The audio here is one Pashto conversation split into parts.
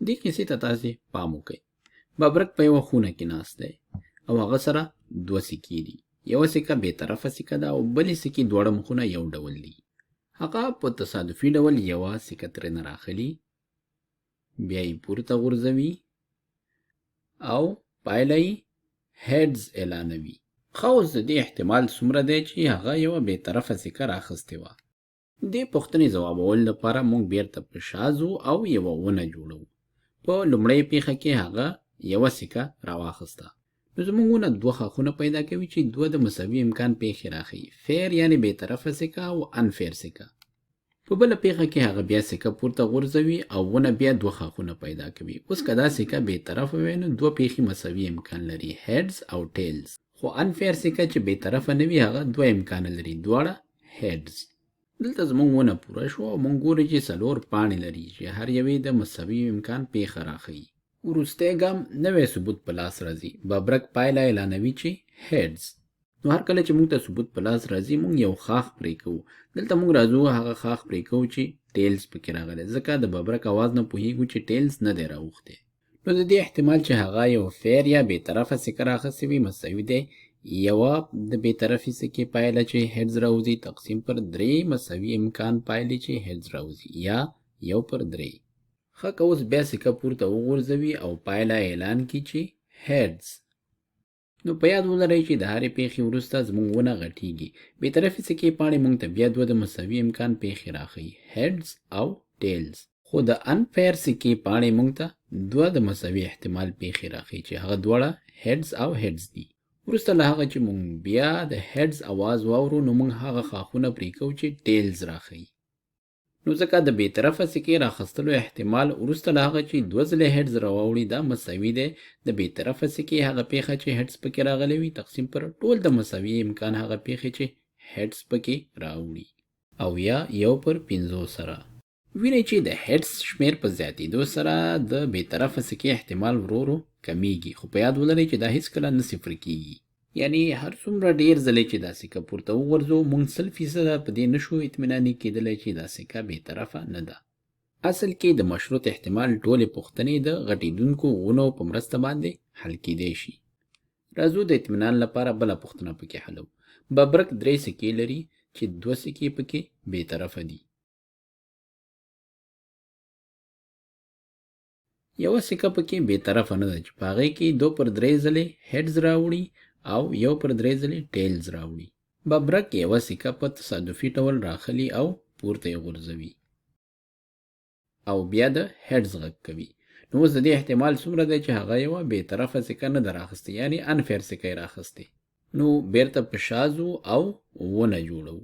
دې کیسې ته تاسې پام وکړئ. ببرک په یوه خونه کې ناست دی او هغه سره دوه سکې دي. یوه سکه بې طرفه سکه ده او بلې سکې دواړه مخونه یو ډول دي. هغه په تصادفي ډول یوه سکه ترېنه راخلي، بیا یې پورته غورځوي او پایله یې هیډز اعلانوي. ښه، اوس د دې احتمال څومره دی چې هغه یوه بې طرفه سکه راخیستې وه. دې پوښتنې ځوابولو لپاره موږ بیرته په شا ځو او یوه ونه جوړوو. په لومړۍ پیښه کې هغه یوه سکه راواخیسته. نو زموږ ونه دوه ښاخونه پیدا کوي چې دوه د مساوي امکان پیښې راښیي، فیر یعنې بې طرفه سکه او انفیر سکه. په بله پیښه کې هغه بیا سکه پورته غورځوي او ونه بیا دوه ښاخونه پیدا کوي. اوس که دا سکه بې طرفه وي نو دوه پیښې مساوي امکان لري، هیډز او ټیلز. خو انفیر سکه چې بې طرفه نه وي هغه دوه امکانه لري، دواړه هیډز. دلته زموږ ونه پوره شو او موږ ګورو چې څلور پاڼې لري چې هر یوې د مساوي امکان پیښه راښیي. وروستی ګام نوی ثبوت په لاس راځي. ببرک پایله اعلانوي چې هیډز. نو هر کله چې موږ ته ثبوت په لاس راځي موږ یو ښاخ پرې کوو. دلته موږ راځو هغه ښاخ پرې کوو چې ټیلز پکې راغلی، ځکه د ببرک اواز نه پوهیږو چې ټیلز نه دی راوښتی. نو د دې احتمال چې هغه یو فیر یا بې طرفه سکه راخیستې وي مساوي دی یوه د بې طرفې سکې پایله چې هیډز راوځي تقسیم پر درې مساوي امکان پایلې چې هیډز راوځي یا یو پر درې. ښه، که اوس بیا سکه پورته وغورځوي او پایله اعلان کړي چې هیډز. نو په یاد ولرئ چې د هرې پیښې وروسته زموږ ونه غټیږي. بې طرفې سکې پاڼې موږ ته بیا دوه د مساوي امکان پیښې راښیي، هیډز او ټیلز. خو د انفیر سکې پاڼې موږ ته دوه د مساوي احتمال پیښې راښیي چې هغه دواړه هیډز او هیډز دي. وروسته له هغه چې موږ بیا د هیډز اواز واورو نو موږ هغه ښاخونه پرې کوو چې ټیلز راښیي. نو ځکه د بې طرفه سکې راخیستلو احتمال وروسته له هغه چې دوه ځلې هیډز راواوړي دا مساوي دی د بې طرفه سکې هغه پیښه چې هیډز پکې راغلی وي تقسیم پر ټول د مساوي امکان هغه پیښې چې هیډز پکې راوړي او یا یو پر پنځو سره. وینئ چې د هیډز شمیر په زیاتېدو سره د بې طرفه سکې احتمال ورو ورو کمیږي. خو په یاد ولرئ چې دا هیڅکله نه صفر کیږي. یعنی هر څومره ډیر ځلې چې دا سکه پورته وغورځو موږ 100% په دې نشو اطمیناني کېدلی چې دا سکه بې طرفه نه ده. اصل کې د مشروط احتمال ټولې پوښتنې د غټېدونکو غونو په مرسته باندې حل کېدی شي. راځو د اطمینان لپاره بله پوښتنه پکې حلو. ببرک درې سکې لري چې دوه سکې پکې بې طرفه دي. یوه سکه پکې بې طرفه نه ده چې په هغې کې 2 پر 3 ځلې هیډز راوړي او 1 پر 3 ځلې ټیلز راوړي. ببرک یوه سکه په تصادفي ډول راخلي او پورته یې غورځوي او بیا د هیډز غږ کوي. نو اوس د دې احتمال څومره دی چې هغه یوه بې طرفه سکه نه ده راخیستې، یعنې انفیر سکه یې راخیستې. نو بیرته په شا ځو او ونه جوړو.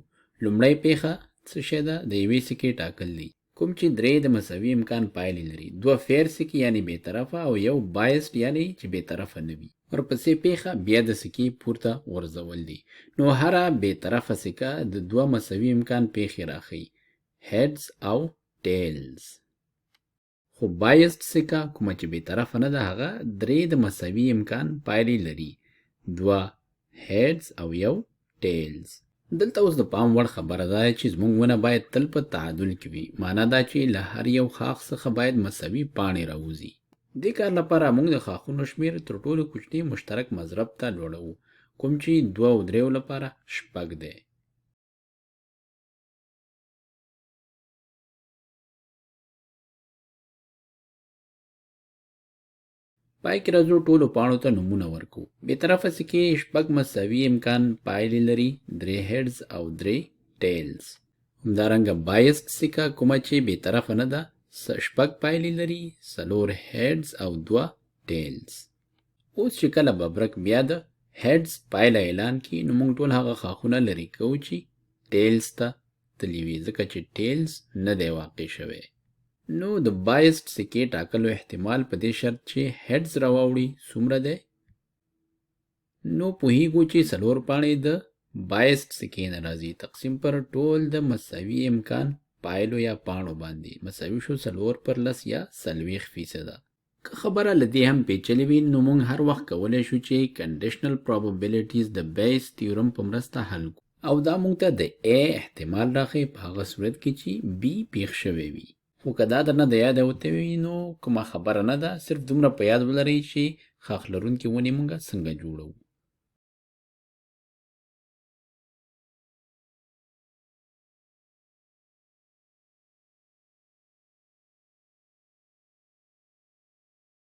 لومړی پیښه څه شی ده؟ د یوې سکې ټاکل دی، کوم چې درې د مساوي امکان پایلې لري، دوه فیر سکې یعنې بې طرفه او یو بایسډ یعنې چې بې طرفه نه وي. ورپسې پیښه بیا د سکې پورته غورځول دي. نو هره بې طرفه سکه د دوه مساوي امکان پیښې راښیي، هیډز او ټیلز. خو بایسډ سکه کومه چې بې طرفه نه ده هغه درې د مساوي امکان پایلې لري، دوه هیډز او یو ټیلز. دلته اوس د پام وړ خبره ده چې زموږ ونه باید تل په تعادل کې وي. معنا دا چې له هر یو ښاخ څخه باید مساوي پاڼې راوځي. دې کار لپاره موږ د ښاخونو شمیر تر ټولو کوچني مشترک مضرب ته لوړوو، کوم چې 2 او 3 لپاره 6 دی. پای کې راځو ټولو پاڼو ته نومونه ورکو. بې طرفه سکې 6 مساوي امکان پایلې لري، 3 هیډز او 3 ټیلز. همدارنګه بایسډ سکه کومه چې بې طرفه نه ده 6 پایلې لري، 4 هیډز او 2 ټیلز. اوس چې کله ببرک بیا د هیډز پایله اعلان کړي نو موږ ټول هغه ښاخونه لرې کوو چې ټیلز ته تللي وي، ځکه چې ټیلز نه دی واقع شوی. نو د بایسډ سکې ټاکلو احتمال په دې شرط چې هیډز راواوړي څومره دی؟ نو پوهیږو چې 4 پاڼې د بایسډ سکې نه راځي تقسیم پر ټول د مساوي امکان پایلو یا پاڼو باندې. مساوي شو 4 پر 10 یا 40%. که خبره له دې هم پیچلې وي نو موږ هر وخت کولی شو چې کنډیشنل پروبابیلیټیز د بیس تیورم په مرسته حل کړو او دا موږ ته د A احتمال راښیي په هغه صورت کې چې B پیښ شوی وي. خو که دا درنه د یاده وتې وي نو کومه خبره نه ده، صرف دومره په یاد ولرئ چې ښاخ لرونکې ونې مونږ څنګه جوړوو.